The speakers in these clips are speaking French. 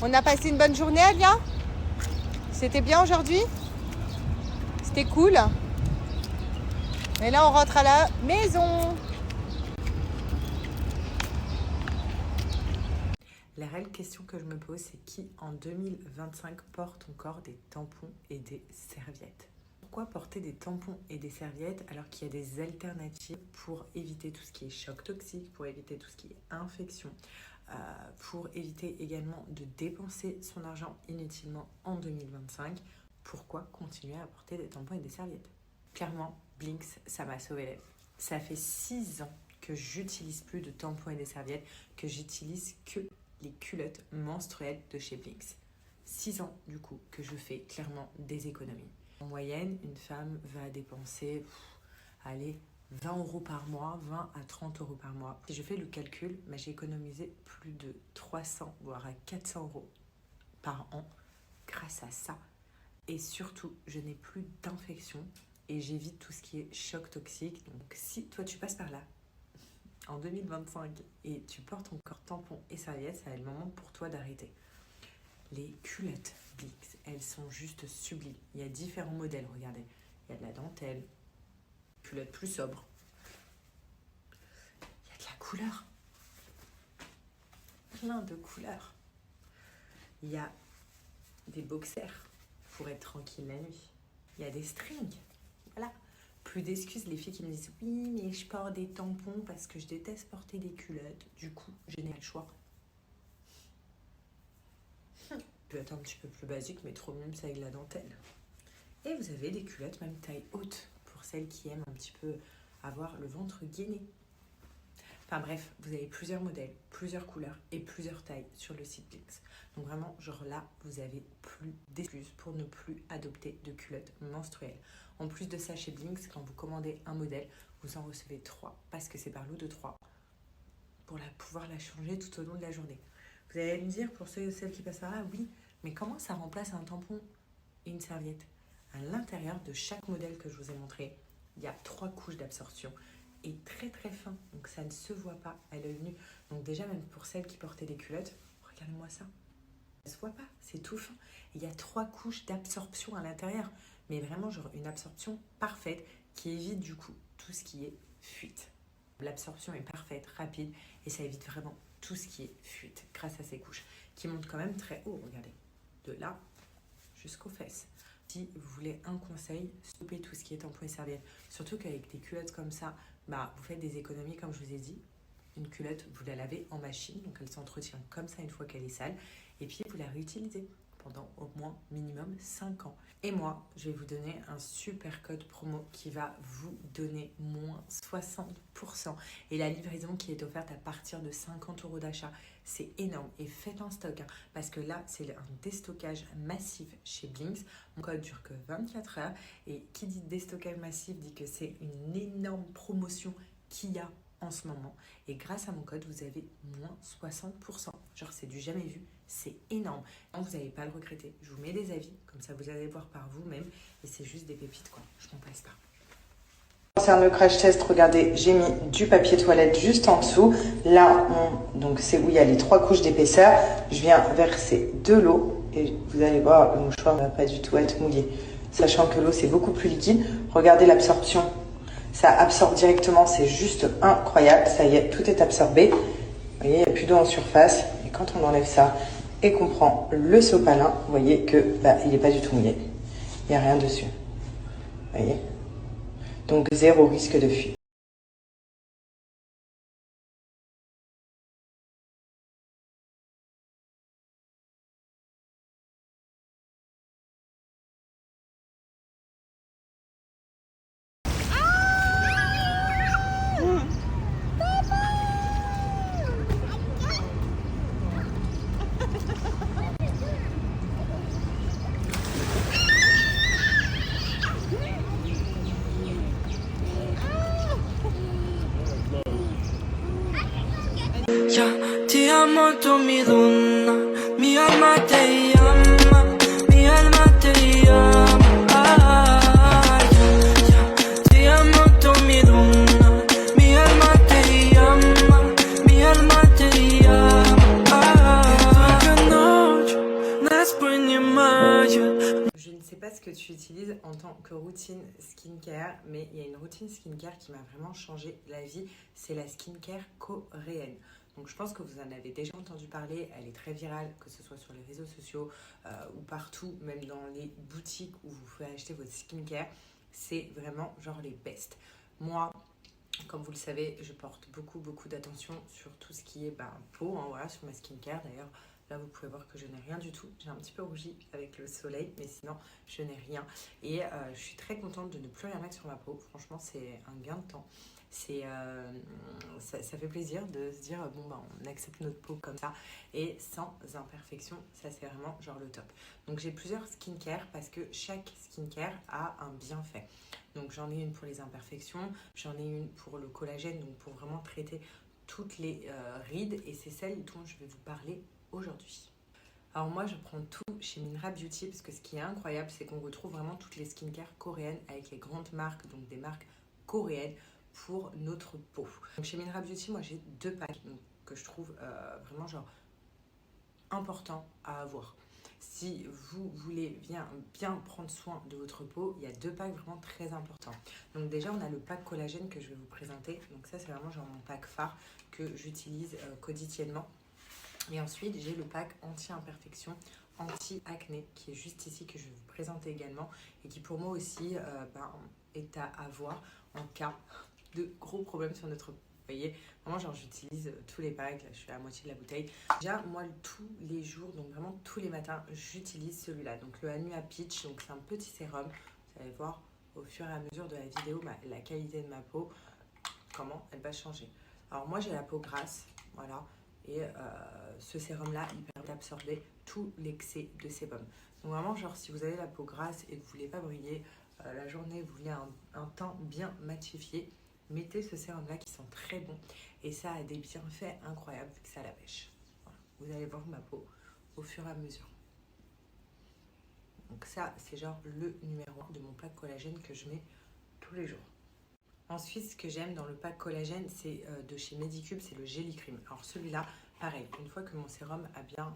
On a passé une bonne journée, Alia? C'était bien aujourd'hui? C'était cool. Et là, on rentre à la maison. La réelle question que je me pose, c'est qui en 2025 porte encore des tampons et des serviettes? Pourquoi porter des tampons et des serviettes alors qu'il y a des alternatives pour éviter tout ce qui est choc toxique, pour éviter tout ce qui est infection, pour éviter également de dépenser son argent inutilement en 2025? Pourquoi continuer à porter des tampons et des serviettes? Clairement, Blinks, ça m'a sauvé la vie. Ça fait 6 ans que j'utilise plus de tampons et des serviettes, que j'utilise que les culottes menstruelles de chez Blinks. 6 ans du coup que je fais clairement des économies. En moyenne, une femme va dépenser, 20 € par mois, 20 à 30 € par mois. Si je fais le calcul, j'ai économisé plus de 300 voire à 400 € par an grâce à ça. Et surtout, je n'ai plus d'infection et j'évite tout ce qui est choc toxique. Donc si toi tu passes par là en 2025 et tu portes encore tampons et serviettes, ça va être le moment pour toi d'arrêter. Les culottes Blinks, elles sont juste sublimes. Il y a différents modèles, regardez. Il y a de la dentelle, culotte plus sobre. Il y a de la couleur. Plein de couleurs. Il y a des boxers pour être tranquille la nuit. Il y a des strings. Voilà. Plus d'excuses, les filles qui me disent « Oui, mais je porte des tampons parce que je déteste porter des culottes. Du coup, je n'ai pas le choix. » Peut être un petit peu plus basique, mais trop mieux, c'est avec la dentelle. Et vous avez des culottes même taille haute pour celles qui aiment un petit peu avoir le ventre gainé. Enfin bref, vous avez plusieurs modèles, plusieurs couleurs et plusieurs tailles sur le site Blinks. Donc vraiment, genre là, vous avez plus d'excuses pour ne plus adopter de culottes menstruelles. En plus de ça, chez Blinks, quand vous commandez un modèle, vous en recevez 3 parce que c'est par lot de 3 pour pouvoir la changer tout au long de la journée. Vous allez me dire, pour ceux et celles qui passent par là, oui, mais comment ça remplace un tampon et une serviette? À l'intérieur de chaque modèle que je vous ai montré, il y a 3 couches d'absorption et très très fin, donc ça ne se voit pas à l'œil nu. Donc déjà, même pour celles qui portaient des culottes, regardez-moi ça, ça se voit pas, c'est tout fin. Il y a 3 couches d'absorption à l'intérieur, mais vraiment genre une absorption parfaite qui évite du coup tout ce qui est fuite. L'absorption est parfaite, rapide et ça évite vraiment tout ce qui est fuite grâce à ces couches qui montent quand même très haut, regardez, de là jusqu'aux fesses. Si vous voulez un conseil, stoppez tout ce qui est tampons et serviettes. Surtout qu'avec des culottes comme ça, vous faites des économies comme je vous ai dit. Une culotte, vous la lavez en machine, donc elle s'entretient comme ça une fois qu'elle est sale. Et puis vous la réutilisez pendant au moins minimum 5 ans. Et moi, je vais vous donner un super code promo qui va vous donner moins 60%. Et la livraison qui est offerte à partir de 50 € d'achat. C'est énorme. Et faites un stock, parce que là, c'est un déstockage massif chez Blinks. Mon code dure que 24 heures. Et qui dit déstockage massif dit que c'est une énorme promotion qu'il y a en ce moment. Et grâce à mon code, vous avez moins 60%. Genre, c'est du jamais vu. C'est énorme. Donc, vous n'allez pas le regretter. Je vous mets des avis. Comme ça, vous allez voir par vous-même. Et c'est juste des pépites, quoi. Je m'en passe pas. Concernant le crash test, regardez, j'ai mis du papier toilette juste en dessous. Là, donc c'est où il y a les 3 couches d'épaisseur. Je viens verser de l'eau. Et vous allez voir, le mouchoir ne va pas du tout être mouillé. Sachant que l'eau, c'est beaucoup plus liquide. Regardez l'absorption. Ça absorbe directement, c'est juste incroyable. Ça y est, tout est absorbé. Vous voyez, il n'y a plus d'eau en surface. Et quand on enlève ça et qu'on prend le sopalin, vous voyez que il n'est pas du tout mouillé. Il n'y a rien dessus. Vous voyez? Donc, 0 risque de fuite. Ya, ti amo tu mi donna, mi alma te llama, mi alma te llama. Ti amo tu mi donna, mi alma te llama, mi alma te llama. Qualche noche Je ne sais pas ce que tu utilises en tant que routine skincare, mais il y a une routine skincare qui m'a vraiment changé la vie, c'est la skincare coréenne. Donc je pense que vous en avez déjà entendu parler, elle est très virale, que ce soit sur les réseaux sociaux ou partout, même dans les boutiques où vous pouvez acheter votre skincare, c'est vraiment genre les best. Moi, comme vous le savez, je porte beaucoup d'attention sur tout ce qui est peau, hein, voilà, sur ma skincare. D'ailleurs, là, vous pouvez voir que je n'ai rien du tout. J'ai un petit peu rougi avec le soleil, mais sinon, je n'ai rien. Et je suis très contente de ne plus rien mettre sur ma peau. Franchement, c'est un gain de temps. Ça fait plaisir de se dire, on accepte notre peau comme ça et sans imperfection. Ça, c'est vraiment genre le top. Donc, j'ai plusieurs skincare parce que chaque skincare a un bienfait. Donc, j'en ai une pour les imperfections, j'en ai une pour le collagène, donc pour vraiment traiter toutes les rides. Et c'est celle dont je vais vous parler aujourd'hui. Alors moi, je prends tout chez Minra Beauty parce que ce qui est incroyable, c'est qu'on retrouve vraiment toutes les skincare coréennes avec les grandes marques, donc des marques coréennes pour notre peau. Donc chez Minra Beauty, moi j'ai 2 packs que je trouve vraiment genre important à avoir. Si vous voulez bien prendre soin de votre peau, il y a 2 packs vraiment très importants. Donc déjà, on a le pack collagène que je vais vous présenter. Donc ça, c'est vraiment genre mon pack phare que j'utilise quotidiennement. Et ensuite, j'ai le pack anti-imperfection, anti-acné, qui est juste ici, que je vais vous présenter également. Et qui pour moi aussi est à avoir en cas de gros problèmes sur notre peau. Vous voyez, vraiment genre j'utilise tous les packs, là je suis à la moitié de la bouteille. Déjà moi tous les jours, donc vraiment tous les matins, j'utilise celui-là. Donc le Anua Peach, donc c'est un petit sérum. Vous allez voir au fur et à mesure de la vidéo la qualité de ma peau, comment elle va changer. Alors moi j'ai la peau grasse, voilà. Et ce sérum-là, il permet d'absorber tout l'excès de sébum. Donc vraiment, genre, si vous avez la peau grasse et que vous ne voulez pas briller la journée, vous voulez un teint bien matifié, mettez ce sérum-là qui sent très bon. Et ça a des bienfaits incroyables vu que ça la pêche. Voilà. Vous allez voir ma peau au fur et à mesure. Donc ça, c'est genre le numéro 1 de mon pack collagène que je mets tous les jours. Ensuite, ce que j'aime dans le pack collagène, c'est de chez Medicube, c'est le Jelly Cream. Alors celui-là, pareil, une fois que mon sérum a bien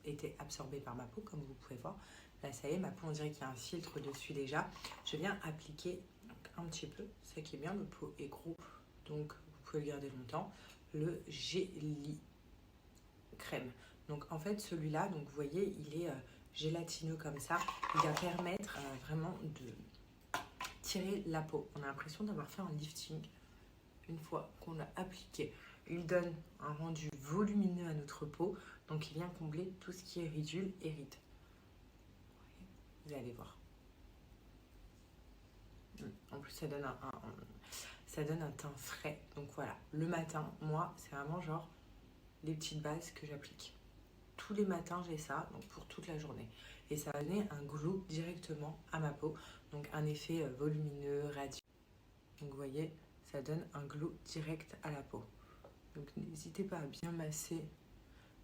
été absorbé par ma peau, comme vous pouvez voir, là ça y est, ma peau, on dirait qu'il y a un filtre dessus déjà. Je viens appliquer un petit peu, ça qui est bien, notre peau est gros, donc vous pouvez le garder longtemps, le Jelly Crème. Donc en fait, celui-là, donc vous voyez, il est gélatineux comme ça. Il va permettre vraiment de tirer la peau. On a l'impression d'avoir fait un lifting une fois qu'on l'a appliqué. Il donne un rendu volumineux à notre peau, donc il vient combler tout ce qui est ridules et rides. Vous allez voir. En plus, ça donne un teint frais. Donc voilà, le matin, moi, c'est vraiment genre les petites bases que j'applique. Tous les matins, j'ai ça, donc pour toute la journée. Et ça va donner un glow directement à ma peau. Donc un effet volumineux, radieux. Donc vous voyez, ça donne un glow direct à la peau. Donc n'hésitez pas à bien masser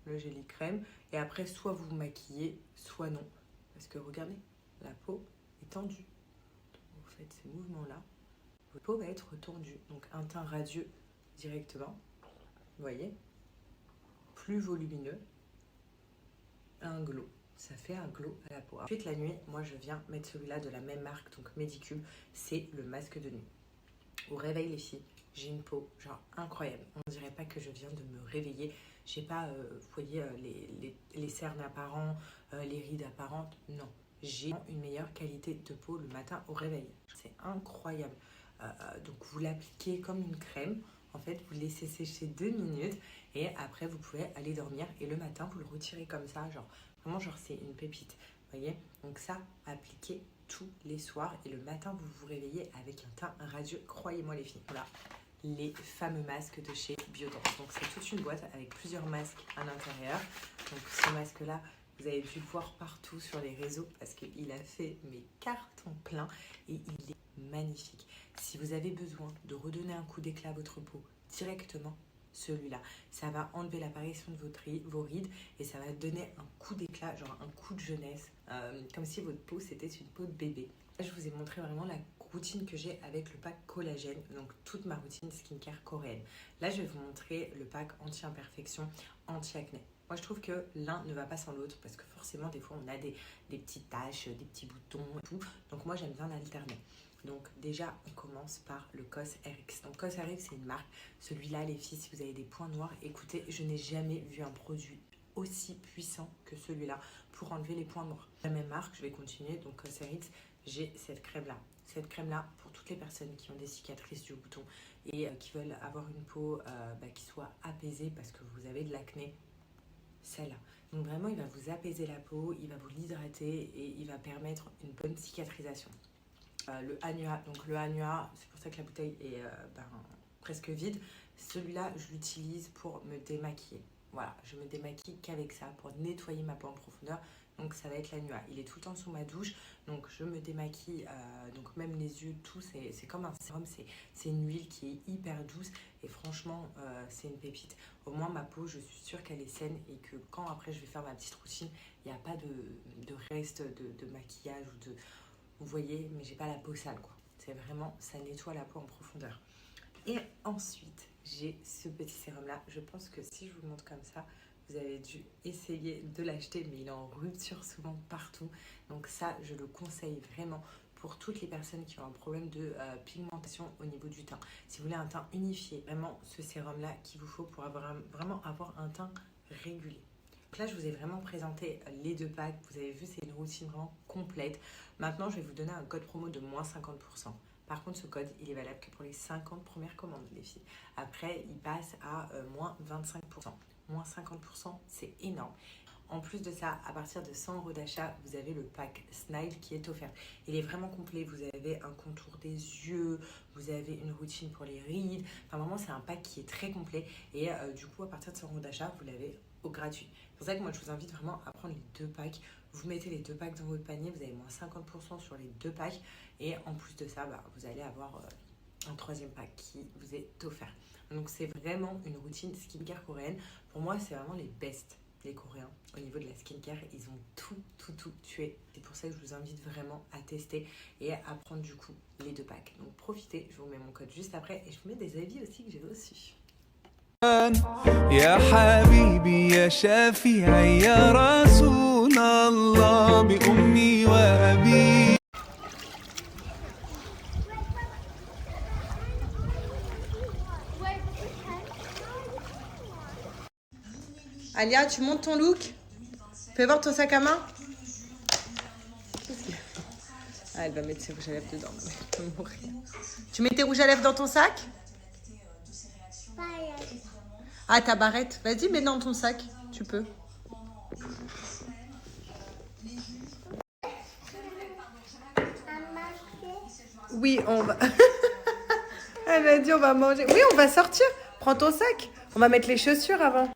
le Jelly Crème. Et après, soit vous vous maquillez, soit non. Parce que regardez, la peau est tendue. Donc, vous faites ces mouvements-là, votre peau va être tendue. Donc un teint radieux directement. Vous voyez, plus volumineux. Un glow. Ça fait un glow à la peau. Ensuite, la nuit, moi, je viens mettre celui-là de la même marque, donc Medicube. C'est le masque de nuit. Au réveil, les filles, j'ai une peau genre incroyable. On ne dirait pas que je viens de me réveiller. J'ai pas, vous voyez, les cernes apparents, les rides apparentes. Non, j'ai une meilleure qualité de peau le matin au réveil. C'est incroyable. Donc, vous l'appliquez comme une crème. En fait, vous laissez sécher 2 minutes et après, vous pouvez aller dormir. Et le matin, vous le retirez comme ça, genre vraiment, genre c'est une pépite. Vous voyez? Donc ça, appliquez tous les soirs et le matin, vous vous réveillez avec un teint radieux. Croyez-moi les filles. Voilà, les fameux masques de chez Biodance. Donc c'est toute une boîte avec plusieurs masques à l'intérieur. Donc ce masque-là, vous avez dû le voir partout sur les réseaux parce qu'il a fait mes cartons pleins et il est magnifique. Si vous avez besoin de redonner un coup d'éclat à votre peau directement, celui-là, ça va enlever l'apparition de vos rides et ça va donner un coup d'éclat, genre un coup de jeunesse, comme si votre peau c'était une peau de bébé. Là, je vous ai montré vraiment la routine que j'ai avec le pack collagène, donc toute ma routine skincare coréenne. Là, je vais vous montrer le pack anti-imperfection, anti-acné. Moi, je trouve que l'un ne va pas sans l'autre parce que forcément, des fois, on a des petites taches, des petits boutons et tout. Donc, moi, j'aime bien alterner. Donc, déjà, on commence par le COS RX. Donc, COS RX, c'est une marque. Celui-là, les filles, si vous avez des points noirs, écoutez, je n'ai jamais vu un produit aussi puissant que celui-là pour enlever les points noirs. La même marque, je vais continuer. Donc, COS RX, j'ai cette crème-là. Cette crème-là, pour toutes les personnes qui ont des cicatrices du bouton et qui veulent avoir une peau qui soit apaisée parce que vous avez de l'acné, celle-là. Donc vraiment, il va vous apaiser la peau, il va vous l'hydrater et il va permettre une bonne cicatrisation. Le Anua, donc le Anua, c'est pour ça que la bouteille est presque vide. Celui-là, je l'utilise pour me démaquiller. Voilà, je me démaquille qu'avec ça pour nettoyer ma peau en profondeur. Donc ça va être l'Anua. Il est tout le temps sous ma douche, donc je me démaquille, donc même les yeux, tout, c'est comme un sérum, c'est une huile qui est hyper douce et franchement, c'est une pépite. Au moins ma peau, je suis sûre qu'elle est saine et que quand après je vais faire ma petite routine, il n'y a pas de reste de maquillage ou de... Vous voyez, mais j'ai pas la peau sale, quoi. C'est vraiment, ça nettoie la peau en profondeur. Et ensuite, j'ai ce petit sérum-là. Je pense que si je vous le montre comme ça, vous avez dû essayer de l'acheter, mais il est en rupture souvent partout. Donc ça, je le conseille vraiment pour toutes les personnes qui ont un problème de pigmentation au niveau du teint. Si vous voulez un teint unifié, vraiment ce sérum-là qu'il vous faut pour vraiment avoir un teint régulier. Donc là, je vous ai vraiment présenté les 2 packs. Vous avez vu, c'est une routine vraiment complète. Maintenant, je vais vous donner un code promo de moins 50%. Par contre, ce code, il est valable que pour les 50 premières commandes, les filles. Après, il passe à moins 25%. Moins 50%, c'est énorme. En plus de ça, à partir de 100 € d'achat, vous avez le pack Smile qui est offert. Il est vraiment complet. Vous avez un contour des yeux, vous avez une routine pour les rides. Enfin, vraiment, c'est un pack qui est très complet. Et du coup, à partir de 100 € d'achat, vous l'avez au gratuit. C'est pour ça que moi, je vous invite vraiment à prendre les 2 packs. Vous mettez les 2 packs dans votre panier, vous avez moins 50% sur les 2 packs. Et en plus de ça, vous allez avoir un 3e pack qui vous est offert. Donc, c'est vraiment une routine skincare coréenne. Pour moi, c'est vraiment les best. Les Coréens, au niveau de la skincare, ils ont tout tué. C'est pour ça que je vous invite vraiment à tester et à prendre du coup les 2 packs. Donc profitez, je vous mets mon code juste après et je vous mets des avis aussi que j'ai reçus. يا حبيبي يا شفيعي يا رسول الله بأمي وأبي. Alia, tu montes ton look? Fais voir ton sac à main. Ah, elle va mettre ses rouges à lèvres dedans. Elle va mourir. Tu mets tes rouges à lèvres dans ton sac? Ah, ta barrette. Vas-y, mets dans ton sac. Tu peux. Oui, on va... Elle a dit on va manger. Oui, on va sortir. Prends ton sac. On va mettre les chaussures avant.